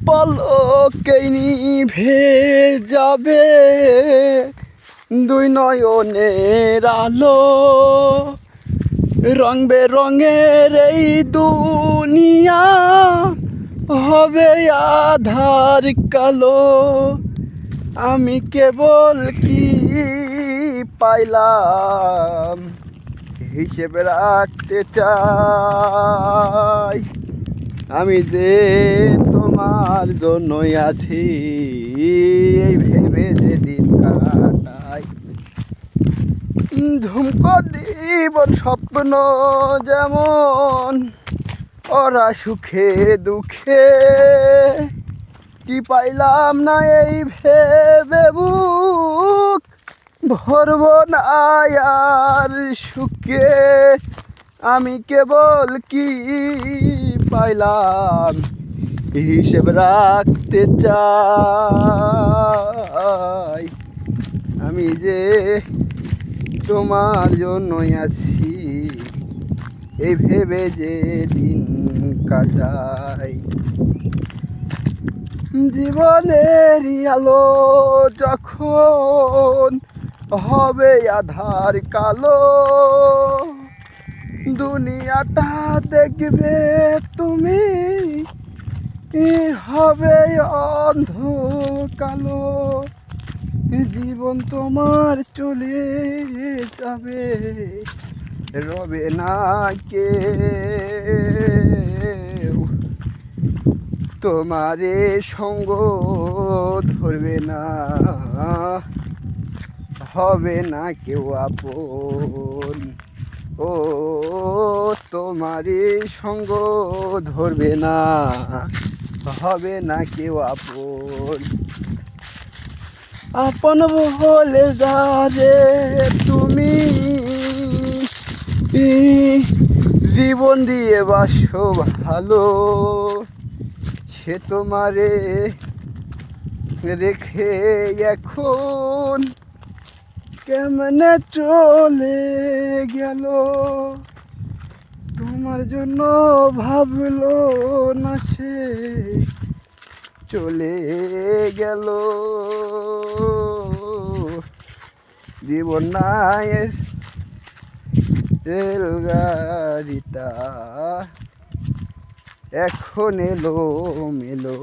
পলকেই নিভে যাবে দুই নয়নের আলো। রং বেরঙের এই দুনিয়া হবে আধার কালো। আমি কেবল কি পাইলাম হিসেবে রাখতে চাই। আমি যে তোমার জন্যই আছি এই ভেবে যে দিন কাটাই। ঝুমকো জীবন স্বপ্ন যেমন ওরা সুখে দুঃখে কি পাইলাম না এই ভেবে বুক ভরব না আর সুখে। আমি কেবল কি পাইলাম হিসেব রাখতে চাই। আমি যে তোমার জন্যই আছি এই ভেবে যে দিন কাটাই। জীবনের আলো যখন হবে আধার কালো, দুনিয়াটা দেখবে তুমি হবে অন্ধকালো। জীবন তোমার চলে যাবে রবে না কেউ, তোমারে সঙ্গ ধরবে না, হবে না কেউ আপন। ও তোমারে সঙ্গ ধরবে না, হবে না কেউ আপন। আপন বলে যারে তুমি জীবন দিয়ে বাসো ভালো, সে তোমারে রেখে এখন কেমনে চলে গেল। তোমার জন্য ভাবলো না সে চলে গেল। জীবন নায়ের রেলগাড়িটা এখন এলো মেলো।